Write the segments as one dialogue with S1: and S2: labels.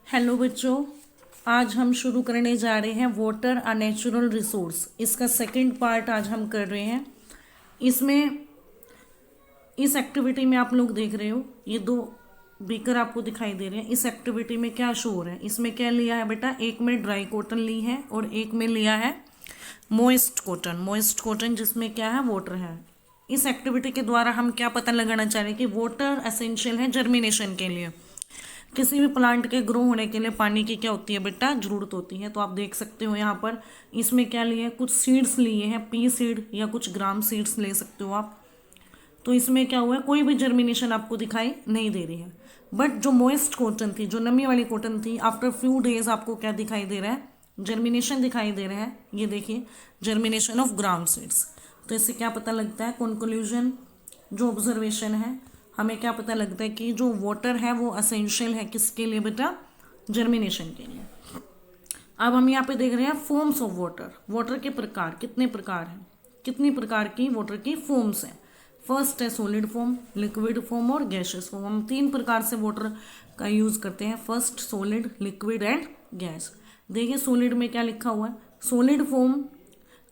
S1: Hello बच्चों, आज हम शुरू करने जा रहे हैं वाटर अ नेचुरल रिसोर्स। इसका सेकंड पार्ट आज हम कर रहे हैं। इसमें इस एक्टिविटी में आप लोग देख रहे हो ये दो बीकर आपको दिखाई दे रहे हैं। इस एक्टिविटी में क्या शो हो रहा है, इसमें क्या लिया है बेटा, एक में ड्राई कॉटन ली है और एक में लिया है मॉइस्ट कॉटन। मॉइस्ट कॉटन जिसमें क्या है, वाटर है। इस एक्टिविटी के द्वारा हम क्या पता लगाना चाह रहे हैं कि वाटर एसेंशियल है जर्मिनेशन के लिए। किसी भी प्लांट के ग्रो होने के लिए पानी की क्या होती है बेटा, जरूरत होती है। तो आप देख सकते हो यहाँ पर इसमें क्या लिए हैं, कुछ सीड्स लिए हैं, पी सीड या कुछ ग्राम सीड्स ले सकते हो आप। तो इसमें क्या हुआ है, कोई भी जर्मिनेशन आपको दिखाई नहीं दे रही है। बट जो मॉइस्ट कॉटन थी, जो नमी वाली कॉटन थी, आफ्टर फ्यू डेज आपको क्या दिखाई दे रहा है, जर्मिनेशन दिखाई दे रहा है। ये देखिए, जर्मिनेशन ऑफ ग्राम सीड्स। तो इससे क्या पता लगता है, कंक्लूजन जो ऑब्जर्वेशन है, हमें क्या पता लगता है कि जो वाटर है वो असेंशियल है किसके लिए बेटा, जर्मिनेशन के लिए। अब हम यहाँ पे देख रहे हैं फॉर्म्स ऑफ वाटर। वाटर के प्रकार, कितने प्रकार हैं, कितनी प्रकार की वाटर की फॉर्म्स हैं। फर्स्ट है सॉलिड फॉर्म, लिक्विड फॉर्म और गैसियस फॉर्म। हम तीन प्रकार से वाटर का यूज करते हैं, first solid, liquid and gas. देखिए सॉलिड में क्या लिखा हुआ है, सॉलिड फॉर्म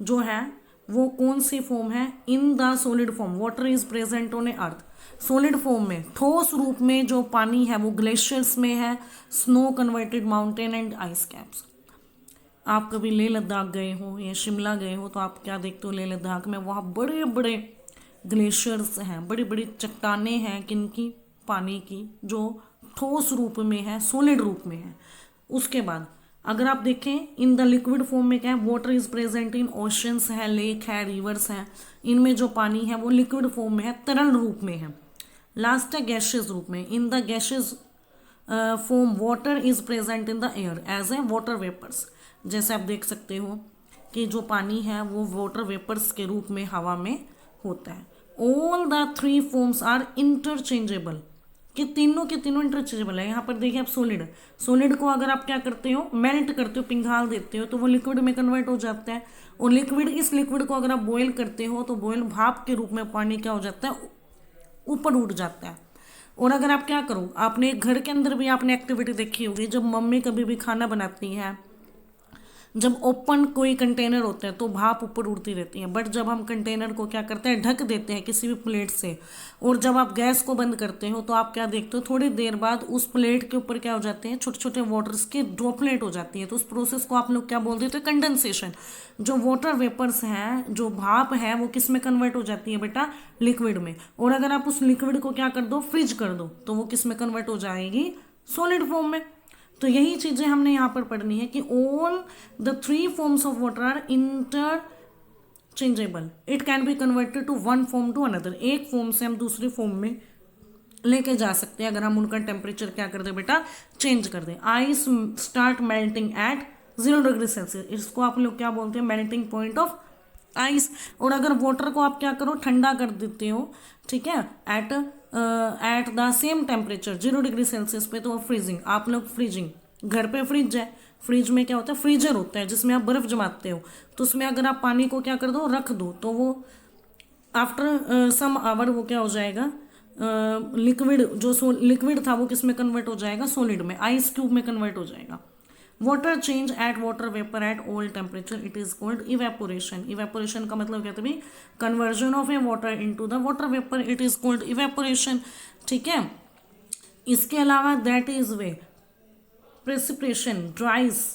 S1: जो है वो कौन सी फॉर्म है, in the solid form water is present on A earth. Solid form में, ठोस रूप में जो पानी है वो ग्लेशियर्स में है, snow converted mountain and ice caps. आप कभी लेह लद्दाख गए हो या शिमला गए हो तो आप क्या देखते हो, लेह लद्दाख में वहाँ बड़े बड़े ग्लेशियर्स हैं, बड़ी बड़ी चट्टानें हैं, किनकी, पानी की, जो ठोस रूप में है, सॉलिड रूप में है। उसके बाद अगर आप देखें इन द लिक्विड फॉर्म में क्या है, water is present in oceans है, लेक है, रिवर्स है। इनमें जो पानी है वो लिक्विड फॉर्म में है, तरल रूप में है। लास्ट है गैशियस रूप में, in the gaseous form water is present in the air as a water vapours. जैसे आप देख सकते हो कि जो पानी है वो वाटर वेपर्स के रूप में हवा में होता है। All the three forms are interchangeable, कि तीनों के तीनों इंटरचेंजेबल है। यहाँ पर देखिए आप सॉलिड, सॉलिड को अगर आप क्या करते हो, मेल्ट करते हो, पिघाल देते हो तो वो लिक्विड में कन्वर्ट हो जाता है। और लिक्विड, इस लिक्विड को अगर आप बॉयल करते हो तो बॉयल भाप के रूप में पानी क्या हो जाता है, ऊपर उठ जाता है। और अगर आप क्या करो, आपने घर के अंदर भी आपने एक्टिविटी देखी होगी, जब मम्मी कभी भी खाना बनाती है, जब ओपन कोई कंटेनर होता है तो भाप ऊपर उड़ती रहती है। बट जब हम कंटेनर को क्या करते हैं, ढक देते हैं किसी भी प्लेट से, और जब आप गैस को बंद करते हो तो आप क्या देखते हो, थोड़ी देर बाद उस प्लेट के ऊपर क्या हो जाते हैं, छोटे छोटे वाटर्स के ड्रॉपलेट हो जाती है। तो उस प्रोसेस को आप लोग क्या बोल देते हैं, कंडेंसेशन। जो वाटर वेपर्स हैं, जो भाप है, वो किस में कन्वर्ट हो जाती है बेटा, लिक्विड में। और अगर आप उस लिक्विड को क्या कर दो, फ्रीज कर दो, तो वो किस में कन्वर्ट हो जाएगी, सॉलिड फॉर्म में। तो यही चीजें हमने यहाँ पर पढ़नी है कि all the three forms of water are interchangeable, it can be converted to one form to another. एक फॉर्म से हम दूसरी फॉर्म में लेके जा सकते हैं अगर हम उनका टेम्परेचर क्या कर दे बेटा, चेंज कर दें। Ice start melting at 0 degree Celsius, इसको आप लोग क्या बोलते हैं, मेल्टिंग पॉइंट ऑफ आइस। और अगर वाटर को आप क्या करो, ठंडा कर देते हो, ठीक है, at the same temperature 0 degree Celsius पे, तो वो फ्रीजिंग। आप लोग फ्रीजिंग, घर पे फ्रिज है, फ्रिज में क्या होता है, फ्रीजर होता है जिसमें आप बर्फ जमाते हो। तो उसमें अगर आप पानी को क्या कर दो, रख दो, तो वो आफ्टर सम आवर वो क्या हो जाएगा, लिक्विड, जो लिक्विड था वो किस में कन्वर्ट हो जाएगा, सॉलिड में, आइस क्यूब में कन्वर्ट हो जाएगा। Water change at water vapour at all temperature, it is called evaporation. Evaporation का मतलब कहते हैं conversion of a water into the water vapour, it is called evaporation. ठीक है, इसके अलावा that is way precipitation ड्राइज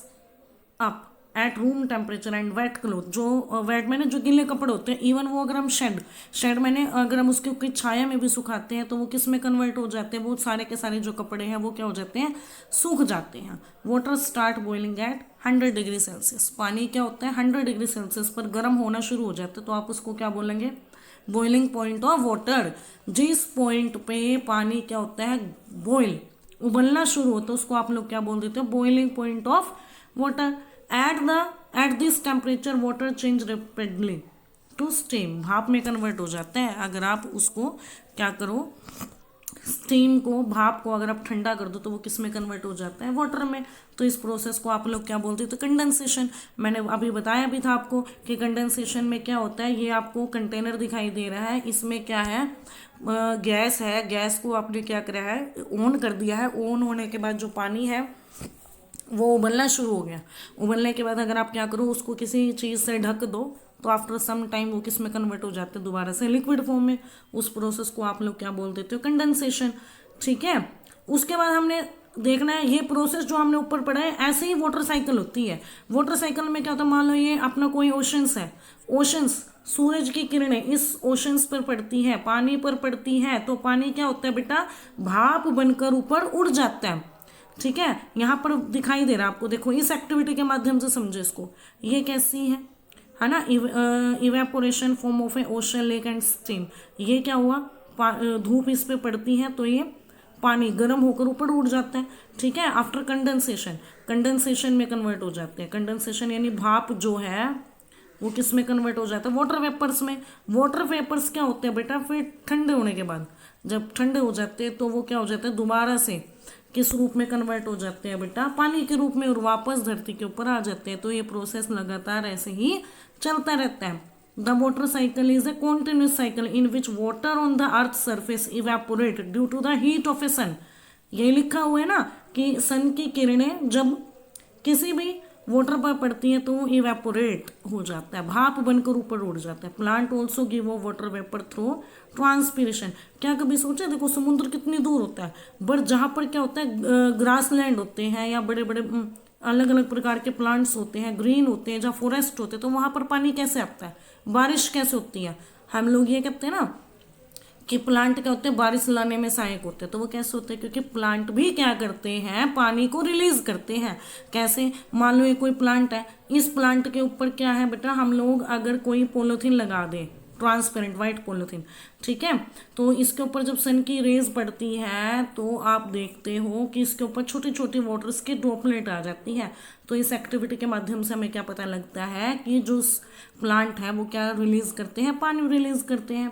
S1: up at room temperature and wet cloth. जो wait मैंने जो गीले कपड़े होते हैं, इवन वो अगर हम शेड मैंने अगर हम उसके ऊपर छाया में भी सुखाते हैं तो वो किस में कन्वर्ट हो जाते हैं, वो सारे के सारे जो कपड़े हैं वो क्या हो जाते हैं, सूख जाते हैं। Water start boiling at 100 degree Celsius, पानी क्या होता है, 100 डिग्री सेल्सियस पर गर्म होना शुरू हो जाता है, तो आप उसको क्या बोलेंगे, बॉइलिंग पॉइंट ऑफ वाटर। जिस पॉइंट पे पानी क्या होता है, बॉइल, उबलना शुरू होता है, उसको आप लोग क्या बोल देते हो, boiling point of water. At this temperature water change rapidly to steam, भाप में कन्वर्ट हो जाता है अगर आप उसको क्या करो, स्टीम को, भाप को अगर आप ठंडा कर दो तो वो किस में कन्वर्ट हो जाता है, वाटर में। तो इस प्रोसेस को आप लोग क्या बोलते हैं, तो कंडेंसेशन। मैंने अभी बताया भी था आपको कि कंडेंसेशन में क्या होता है। ये आपको कंटेनर दिखाई दे रहा है, इसमें क्या है, गैस है। गैस को आपने क्या करा है, ऑन कर दिया है। ऑन होने के बाद जो पानी है वो उबलना शुरू हो गया। उबलने के बाद अगर आप क्या करो, उसको किसी चीज़ से ढक दो तो आफ्टर सम टाइम वो किस में कन्वर्ट हो जाते हैं, दोबारा से लिक्विड फॉर्म में। उस प्रोसेस को आप लोग क्या बोल देते हो, कंडेंसेशन। ठीक है। उसके बाद हमने देखना है ये प्रोसेस जो हमने ऊपर पढ़ा है, ऐसे ही वाटर साइकिल होती है। वाटर साइकिल में क्या होता है, मान लो ये अपना कोई ओशंस है। ओशंस, सूरज की किरणें इस ओशंस पर पड़ती है, पानी पर पड़ती है, तो पानी क्या होता है बेटा, भाप बनकर ऊपर उड़ जाता है। ठीक है, यहाँ पर दिखाई दे रहा है आपको, देखो इस एक्टिविटी के माध्यम से समझो इसको। ये कैसी है ना, evaporation form of A ocean, lake and steam. ये क्या हुआ, धूप इस पे पड़ती है तो ये पानी गर्म होकर ऊपर उड़ जाता है। ठीक है। आफ्टर कंडेंसेशन, कंडेंसेशन में कन्वर्ट हो जाते हैं। कंडेंसेशन यानी भाप जो है वो किस में कन्वर्ट हो जाता है, वाटर वेपर्स में। वाटर वेपर्स क्या होते हैं बेटा, फिर ठंडे होने के बाद जब ठंडे हो जाते हैं तो वो क्या हो जाता है, दोबारा से किस रूप में कन्वर्ट हो जाते हैं बेटा, पानी के रूप में, और वापस धरती के ऊपर आ जाते हैं। तो ये प्रोसेस लगातार ऐसे ही चलता रहता है। The water cycle is a continuous cycle in which water on the earth surface evaporate due to the heat of a sun. यही लिखा हुआ है ना कि सन की किरणें जब किसी भी वाटर पर पड़ती है तो वो इवेपोरेट हो जाता है, भाप बनकर ऊपर उड़ जाता है। Plant also give of water vapour through transpiration. क्या कभी सोचा, देखो समुद्र कितनी दूर होता है, बट जहाँ पर क्या होता है, ग्रास लैंड होते हैं या बड़े बड़े अलग अलग प्रकार के प्लांट्स होते हैं, ग्रीन होते हैं, जहाँ फॉरेस्ट होते हैं, तो वहाँ पर पानी कैसे आता है, बारिश कैसे होती है। हम लोग ये कहते हैं ना कि प्लांट क्या होते हैं, बारिश लाने में सहायक होते हैं। तो वो कैसे होते हैं, क्योंकि प्लांट भी क्या करते हैं, पानी को रिलीज करते हैं। कैसे, मान लो ये कोई प्लांट है, इस प्लांट के ऊपर क्या है बेटा, हम लोग अगर कोई पॉलीथीन लगा दें, ट्रांसपेरेंट वाइट पॉलीथीन, ठीक है, तो इसके ऊपर जब सन की रेज पड़ती है तो आप देखते हो कि इसके ऊपर छोटी छोटी वाटर्स की ड्रॉपलेट आ जाती है। तो इस एक्टिविटी के माध्यम से हमें क्या पता लगता है कि जो प्लांट है वो क्या रिलीज करते हैं, पानी रिलीज करते हैं।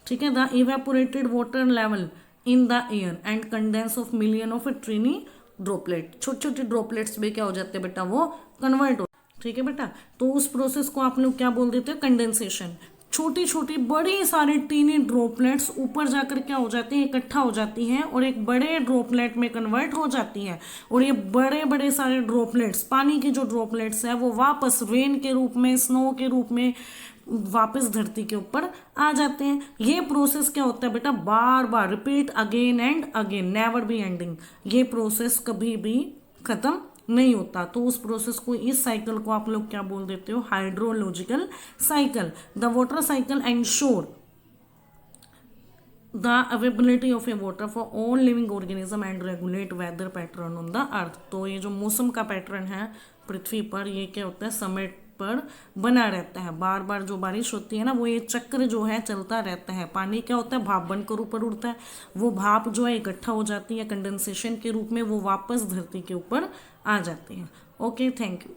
S1: ठीक है। The evaporated water level in the air and condense of million of a tiny droplet. छोटे छोटे ड्रॉपलेट्स भी क्या हो जाते हैं बेटा, वो कन्वर्ट हो। ठीक है बेटा, तो उस प्रोसेस को आप लोग क्या बोल देते हैं, कंडेंसेशन। छोटी छोटी बड़ी सारी टीनी ड्रॉपलेट्स ऊपर जाकर क्या हो जाती हैं, इकट्ठा हो जाती हैं और एक बड़े ड्रॉपलेट में कन्वर्ट हो जाती हैं। और ये बड़े बड़े सारे ड्रॉपलेट्स, पानी की जो ड्रॉपलेट्स है वो वापस रेन के रूप में, स्नो के रूप में वापस धरती के ऊपर आ जाते हैं। ये प्रोसेस क्या होता है बेटा, बार बार repeat again and again, never be ending. ये प्रोसेस कभी भी खत्म नहीं होता। तो उस प्रोसेस को, इस साइकिल को आप लोग क्या बोल देते हो, hydrological cycle. The water cycle ensure the availability of a water for all living organism and regulate weather pattern on the earth. तो ये जो मौसम का पैटर्न है पृथ्वी पर, ये क्या होता है, समय पर बना रहता है। बार बार जो बारिश होती है ना, वो ये चक्र जो है चलता रहता है। पानी क्या होता है, भाप बनकर ऊपर उड़ता है, वो भाप जो है इकट्ठा हो जाती है कंडेंसेशन के रूप में, वो वापस धरती के ऊपर आ जाती है। Okay, thank you.